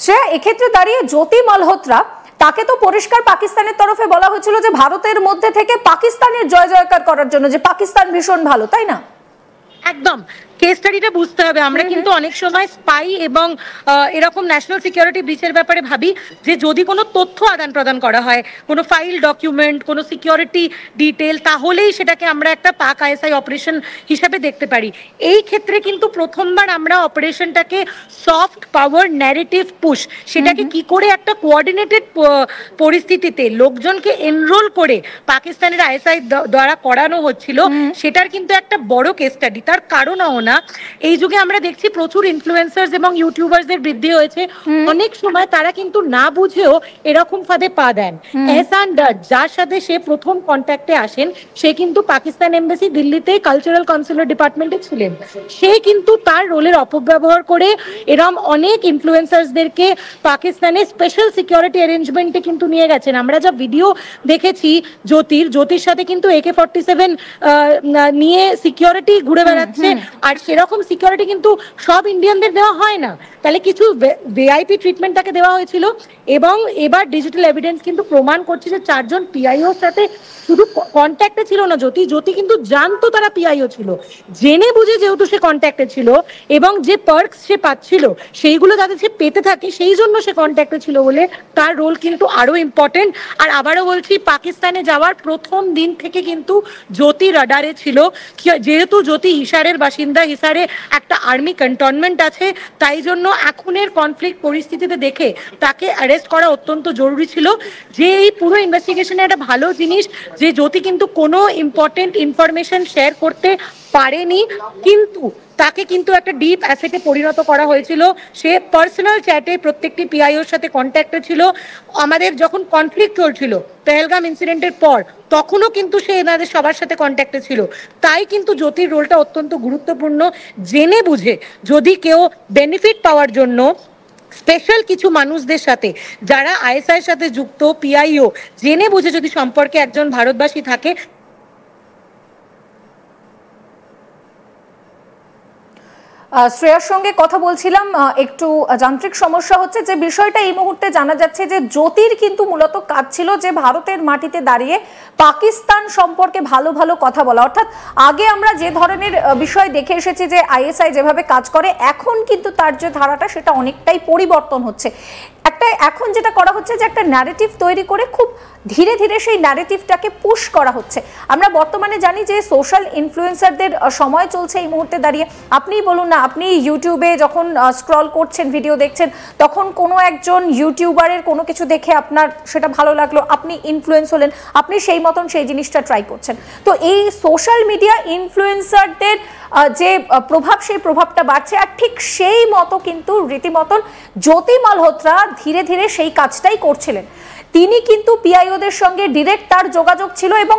শ্রেয়া, এক্ষেত্রে দাঁড়িয়ে জ্যোতি মালহোত্রা, তাকে তো পরিষ্কার পাকিস্তানের তরফে বলা হয়েছিল যে ভারতের মধ্যে থেকে পাকিস্তানের জয় জয়কার করার জন্য, যে পাকিস্তান ভীষণ ভালো, তাই না? একদম কেস স্টাডিটা বুঝতে হবে। আমরা কিন্তু অনেক সময় স্পাই এবং এরকম ন্যাশনাল সিকিউরিটি ব্রিচের ব্যাপারে ভাবি যে যদি কোনো তথ্য আদান প্রদান করা হয়, কোনো ফাইল ডকুমেন্ট, কোনো সিকিউরিটি ডিটেল, তাহলেই সেটাকে আমরা একটা পাক আইএসআই অপারেশন হিসাবে দেখতে পারি। এই ক্ষেত্রে কিন্তু প্রথমবার আমরা অপারেশনটাকে সফট পাওয়ার ন্যারেটিভ পুশ, সেটাকে কি করে একটা কোঅর্ডিনেটেড পরিস্থিতিতে লোকজনকে এনরোল করে পাকিস্তানের আইএসআই দ্বারা করানো হচ্ছিল, সেটার কিন্তু একটা বড় কেস স্টাডি। তার কারণও না, এই যুগে আমরা দেখছি প্রচুর ইনফ্লুয়েন্সার্স এবং ইউটিউবারদের বৃদ্ধি হয়েছে। অনেক সময় তারা কিন্তু না বুঝেও এরকম ফাঁদে পা দেন। এহসান ডার, যার সাথে সে প্রথম কন্ট্যাক্টে আসেন, সে কিন্তু পাকিস্তান এমবাসি দিল্লিতে কালচারাল কাউন্সিলর ডিপার্টমেন্টে ছিলেন। সে কিন্তু তার রোলের অপব্যবহার করে এরম অনেক ইনফ্লুয়েন্সার্সদেরকে পাকিস্তানের স্পেশাল সিকিউরিটি অ্যারেঞ্জমেন্টে কিন্তু নিয়ে গেছেন। আমরা যা ভিডিও দেখেছি জ্যোতির সাথে কিন্তু AK-47 নিয়ে সিকিউরিটি ঘুরে বেড়াচ্ছে, আর সেরকম সিকিউরিটি কিন্তু সব ইন্ডিয়ানদের দেওয়া হয় না। তাহলে কিছু ভিআইপি ট্রিটমেন্ট তাকে দেওয়া হয়েছিল। এবং এবার ডিজিটাল এভিডেন্স কিন্তু প্রমাণ করছে যে 4 জন পিআইওর সাথে শুধু কন্ট্যাক্টে ছিল না জ্যোতি কিন্তু জানতো তারা পিআইও ছিল, জেনে বুঝে যেহেতু সে কন্ট্যাক্টে ছিল এবং যে পার্কস সে পাচ্ছিল সেইগুলো যাতে সে পেতে থাকে, সেই জন্য সে কন্ট্যাক্টে ছিল বলে তার রোল কিন্তু আরো ইম্পর্টেন্ট। আর আবারও বলছি, পাকিস্তানে যাওয়ার প্রথম দিন থেকে কিন্তু জ্যোতি রাডারে ছিল। যেহেতু জ্যোতি হিসারের বাসিন্দা, হিসারে একটা আর্মি ক্যান্টনমেন্ট আছে, তাই জন্য এখনের কনফ্লিক্ট পরিস্থিতিতে দেখে তাকে অ্যারেস্ট করা অত্যন্ত জরুরি ছিল। যে এই পুরো ইনভেস্টিগেশনে একটা ভালো জিনিস যে জ্যোতি কিন্তু কোনো ইম্পর্টেন্ট ইনফরমেশন শেয়ার করতে পারেনি, কিন্তু তাকে কিন্তু একটা ডিপ অ্যাসেটে পরিণত করা হয়েছিল। সে পার্সোনাল চ্যাটে প্রত্যেকটি পিআইওর সাথে কন্ট্যাক্টে ছিল। আমাদের যখন কনফ্লিক্ট চলছিল পেহেলগাম ইনসিডেন্টের পর, তখনও কিন্তু সে এনাদের সবার সাথে কন্ট্যাক্টে ছিল। তাই কিন্তু জ্যোতির রোলটা অত্যন্ত গুরুত্বপূর্ণ। জেনে বুঝে যদি কেউ বেনিফিট পাওয়ার জন্য স্পেশাল কিছু মানুষদের সাথে, যারা আইএসআইয়ের সাথে যুক্ত পিআইও, জেনে বুঝে যদি সম্পর্কে একজন ভারতবাসী থাকে। শ্রেয়ার সঙ্গে কথা বলছিলাম, একটু যান্ত্রিক সমস্যা হচ্ছে। যে বিষয়টা এই মুহূর্তে জানা যাচ্ছে যে জ্যোতির কিন্তু মূলত কাজ ছিল যে ভারতের মাটিতে দাঁড়িয়ে পাকিস্তান সম্পর্কে ভালো ভালো কথা বলা। অর্থাৎ আগে আমরা যে ধরনের বিষয় দেখে এসেছি যে আইএসআই যেভাবে কাজ করে, এখন কিন্তু তার যে ধারাটা সেটা অনেকটাই পরিবর্তন হচ্ছে। এখন যেটা করা হচ্ছে যে একটা ন্যারেটিভ তৈরি করে খুব ধীরে ধীরে সেই ন্যারেটিভটাকে পুশ করা হচ্ছে। আমরা বর্তমানে জানি যে সোশ্যাল ইনফ্লুয়েন্সারদের সময় চলছে এই মুহূর্তে দাঁড়িয়ে। আপনিই বলুন না, আপনি ইউটিউবে যখন স্ক্রল করছেন, ভিডিও দেখছেন, তখন কোনো একজন ইউটিউবারের কোনো কিছু দেখে আপনার সেটা ভালো লাগলো, আপনি ইনফ্লুয়েন্স হলেন, আপনি সেই মতন সেই জিনিসটা ট্রাই করছেন। তো এই সোশ্যাল মিডিয়া ইনফ্লুয়েন্সারদের যে প্রভাব, সেই প্রভাবটা বাড়ছে। আর ঠিক সেই মতো কিন্তু রীতিমতন জ্যোতি মালহোত্রা ধীরে ধীরে সেই কাজটাই করছিলেন। তিনি কিন্তু পিআইওদের সঙ্গে ডিরেক্ট তার যোগাযোগ ছিল। এবং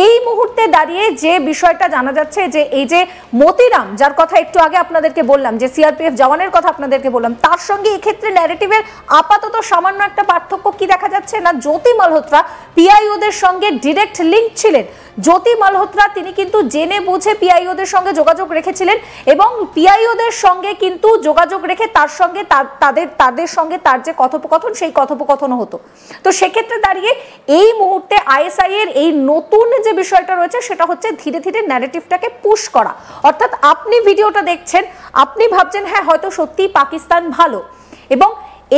এই মুহূর্তে দাঁড়িয়ে যে বিষয়টা জানা যাচ্ছে যে এই যে মতিরাম, যার কথা একটু আগে আপনাদেরকে বললাম, যে সিআরপিএফ জওয়ানের কথা আপনাদেরকে বললাম, তার সঙ্গে এক্ষেত্রে ন্যারেটিভের আপাতত সামান্য একটা পার্থক্য কি দেখা যাচ্ছে না, জ্যোতি মালহোত্রা পিআইওদের সঙ্গে ডিরেক্ট লিঙ্ক ছিলেন। জ্যোতি মালহোত্রা তিনি কিন্তু জেনে বুঝে পিআইওদের সঙ্গে যোগাযোগ রেখেছিলেন এবং পিআইওদের সঙ্গে কিন্তু যোগাযোগ রেখে তার সঙ্গে তাদের সঙ্গে তার যে কথোপকথন, সেই কথোপকথনও হতো। তো সেক্ষেত্রে দাঁড়িয়ে এই মুহূর্তে আইএসআই এর এই নতুন যে বিষয়টা রয়েছে সেটা হচ্ছে ধীরে ধীরে ন্যারেটিভটাকে পুশ করা। অর্থাৎ আপনি ভিডিওটা দেখছেন, আপনি ভাবছেন হ্যাঁ হয়তো সত্যিই পাকিস্তান ভালো, এবং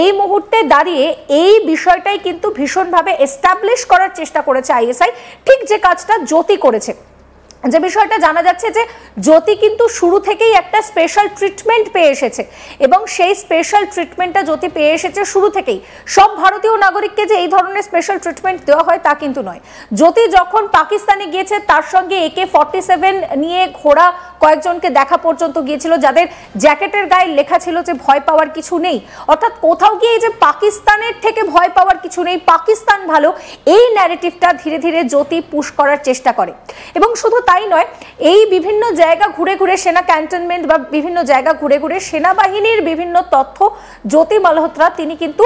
এই মুহূর্তে দাঁড়িয়ে এই বিষয়টাই কিন্তু ভীষণভাবে এস্টাবলিশ করার চেষ্টা করেছে আইএসআই, ঠিক যে কাজটা জ্যোতি করেছে। যে বিষয়টা জানা যাচ্ছে যে জ্যোতি কিন্তু শুরু থেকেই একটা স্পেশাল ট্রিটমেন্ট পেয়ে এসেছে, এবং সেই স্পেশাল ট্রিটমেন্টটা জ্যোতি পেয়ে এসেছে শুরু থেকেই। সব ভারতীয় নাগরিককে যে এই ধরনের স্পেশাল ট্রিটমেন্ট দেওয়া হয় তা কিন্তু নয়। জ্যোতি যখন পাকিস্তানে গিয়েছে, তার সঙ্গে AK-47 নিয়ে ঘোড়া কয়েকজনকে দেখা পর্যন্ত গিয়েছিল, যাদের জ্যাকেটের গায়ে লেখা ছিল যে ভয় পাওয়ার কিছু নেই। অর্থাৎ কোথাও গিয়ে যে পাকিস্তানের থেকে ভয় পাওয়ার কিছু নেই, পাকিস্তান ভালো, এই ন্যারেটিভটা ধীরে ধীরে জ্যোতি পুশ করার চেষ্টা করে। এবং শুধু তাই নয়, এই বিভিন্ন জায়গা ঘুরে ঘুরে, সেনা ক্যান্টনমেন্ট বা বিভিন্ন জায়গা ঘুরে ঘুরে সেনাবাহিনীর বিভিন্ন তথ্য জ্যোতি মালহোত্রা তিনি কিন্তু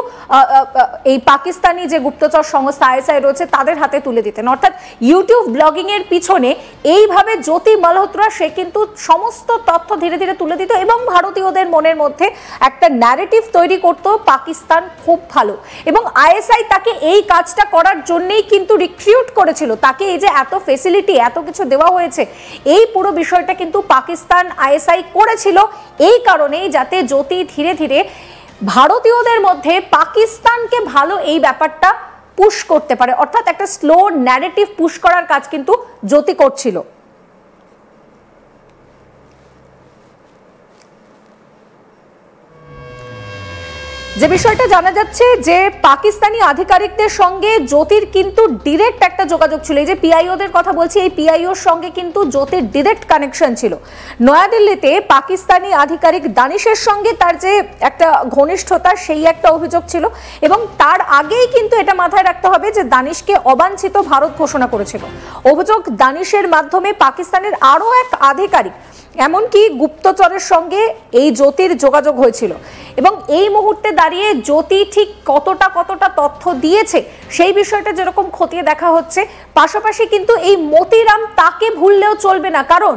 এই পাকিস্তানি যে গুপ্তচর সংস্থা আইএসআই রয়েছে তাদের হাতে তুলে দিতেন। অর্থাৎ ইউটিউব ব্লগিং এর পিছনে এইভাবে জ্যোতি মালহোত্রা সে কিন্তু সমস্ত তথ্য ধীরে ধীরে তুলে দিত এবং ভারতীয়দের মনের মধ্যে একটা ন্যারেটিভ তৈরি করত পাকিস্তান খুব ভালো। এবং আইএসআই তাকে এই কাজটা করার জন্যই কিন্তু রিক্রুট করেছিল, তাকে এই যে এত ফেসিলিটি এত কিছু দেওয়া হয়েছে, এই পুরো বিষয়টা কিন্তু পাকিস্তান আইএসআই করেছিল এই কারণেই যাতে জ্যোতি ধীরে ধীরে ভারতীয়দের মধ্যে পাকিস্তানকে ভালো এই ব্যাপারটা পুশ করতে পারে, অর্থাৎ একটা স্লো ন্যারেটিভ পুশ করার কাজ কিন্তু জ্যোতি করছিল। যে বিষয়টা জানা যাচ্ছে যে পাকিস্তানি আধিকারিকদের সঙ্গে জ্যোতির কিন্তু ডিরেক্ট একটা যোগাযোগ ছিল। এই যে পিআইওদের কথা বলছি, এই পিআইওর সঙ্গে কিন্তু জ্যোতির ডিরেক্ট কানেকশন ছিল। নয়াদিল্লিতে পাকিস্তানি আধিকারিক দানিশের সঙ্গে তার যে একটা ঘনিষ্ঠতা, সেই একটা অভিযোগ ছিল। এবং তার আগেই কিন্তু এটা মাথায় রাখতে হবে যে দানিশকে অবাঞ্ছিত ভারত ঘোষণা করেছিল। অভিযোগ দানিশের মাধ্যমে পাকিস্তানের আরও এক আধিকারিক, এমনকি গুপ্তচরের সঙ্গে এই জ্যোতির যোগাযোগ হয়েছিল। এবং এই মুহূর্তে দাঁড়িয়ে জ্যোতি ঠিক কতটা তথ্য দিয়েছে সেই বিষয়টা যেরকম খতিয়ে দেখা হচ্ছে, পাশাপাশি কিন্তু এই মতিরাম তাকে ভুললেও চলবে না। কারণ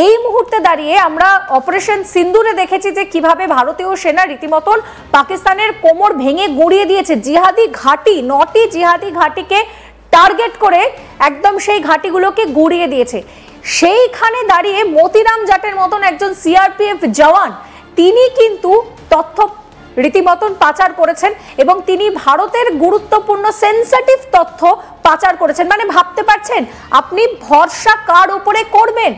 এই মুহূর্তে দাঁড়িয়ে আমরা অপারেশন সিন্দুরে দেখেছি যে কিভাবে ভারতীয় সেনা রীতিমতন পাকিস্তানের কোমর ভেঙে গুঁড়িয়ে দিয়েছে। জিহাদি ঘাঁটি, 9টি জিহাদি ঘাঁটিকে টার্গেট করে একদম সেই ঘাঁটিগুলোকে গুঁড়িয়ে দিয়েছে। সেইখানে দাঁড়িয়ে মতিরাম জাটের মতন একজন সিআরপিএফ জওয়ান, তিনি কিন্তু তথ্য রীতিমতন পাচার করেছেন এবং তিনি ভারতের গুরুত্বপূর্ণ সেন্সিটিভ তথ্য পাচার করেছেন। মানে ভাবতে পারছেন আপনি ভরসা কার উপরে করবেন,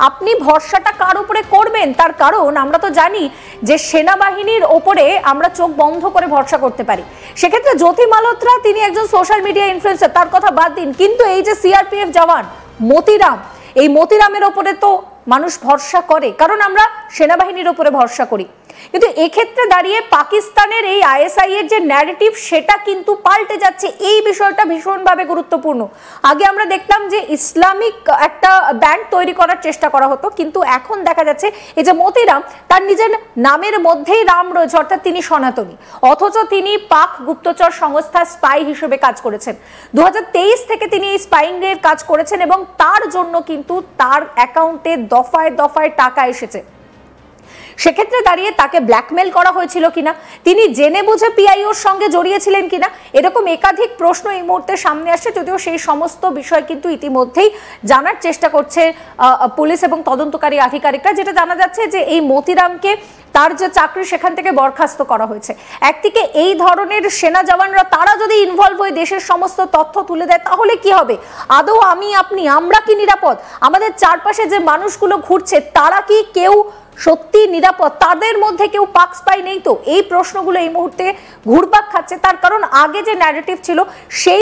আপনি ভরসাটা কার উপরে করবেন? তার কারণ আমরা তো জানি যে সেনাবাহিনীর ওপরে আমরা চোখ বন্ধ করে ভরসা করতে পারি। সেক্ষেত্রে জ্যোতি মালহোত্রা তিনি একজন সোশ্যাল মিডিয়া ইনফ্লুয়েন্সার, তার কথা বাদ দিন, কিন্তু এই যে সিআরপিএফ জওয়ান মতিরাম, এই মতিরামের ওপরে তো মানুষ ভরসা করে, কারণ আমরা সেনাবাহিনীর ওপরে ভরসা করি। কিন্তু এক্ষেত্রে দাঁড়িয়ে পাকিস্তানের এই আইএসআই এর যে ন্যারেটিভ সেটা কিন্তু পাল্টে যাচ্ছে। এই বিষয়টা ভীষণভাবে গুরুত্বপূর্ণ। আগে আমরা দেখতাম যে ইসলামিক একটা ব্যান্ড তৈরি করার চেষ্টা করা হতো, কিন্তু এখন দেখা যাচ্ছে এই যে মতিরাম, তার নিজের নামের মধ্যেই রাম রয়েছে, অর্থাৎ তিনি সনাতনী, অথচ তিনি পাক গুপ্তচর সংস্থা স্পাই হিসেবে কাজ করেছেন। 2023 থেকে তিনি এই স্পাইং এর কাজ করেছেন এবং তার জন্য কিন্তু তার অ্যাকাউন্টে দফায় দফায় টাকা এসেছে। সেক্ষেত্রে দাঁড়িয়ে তাকে ব্ল্যাকমেল করা হয়েছিল কিনা, তিনি জেনে বুঝে পিআইওর সঙ্গে জড়িয়েছিলেন কিনা, এরকম একাধিক প্রশ্ন এই মুহূর্তে সামনে আসছে। যদিও সেই সমস্ত বিষয় কিন্তু ইতিমধ্যেই জানার চেষ্টা করছে পুলিশ এবং তদন্তকারী আধিকারিকরা। যেটা জানা যাচ্ছে যে এই মতিরামকে তার যে চাকরি সেখান থেকে বরখাস্ত করা হয়েছে। একদিকে এই ধরনের সেনা জওয়ানরা তারা যদি ইনভলভ হয়ে দেশের সমস্ত তথ্য তুলে দেয় তাহলে কি হবে? আদৌ আমি আপনি আমরা কি নিরাপদ? আমাদের চারপাশে যে মানুষগুলো ঘুরছে তারা কি কেউ সত্যি নিরাপদ? তাদের মধ্যে কেউ পাক স্পাই নেই তো? এই প্রশ্নগুলো এই মুহূর্তে ঘুরপাক খাচ্ছে, তার কারণ আগে যে ন্যারেটিভ ছিল সেই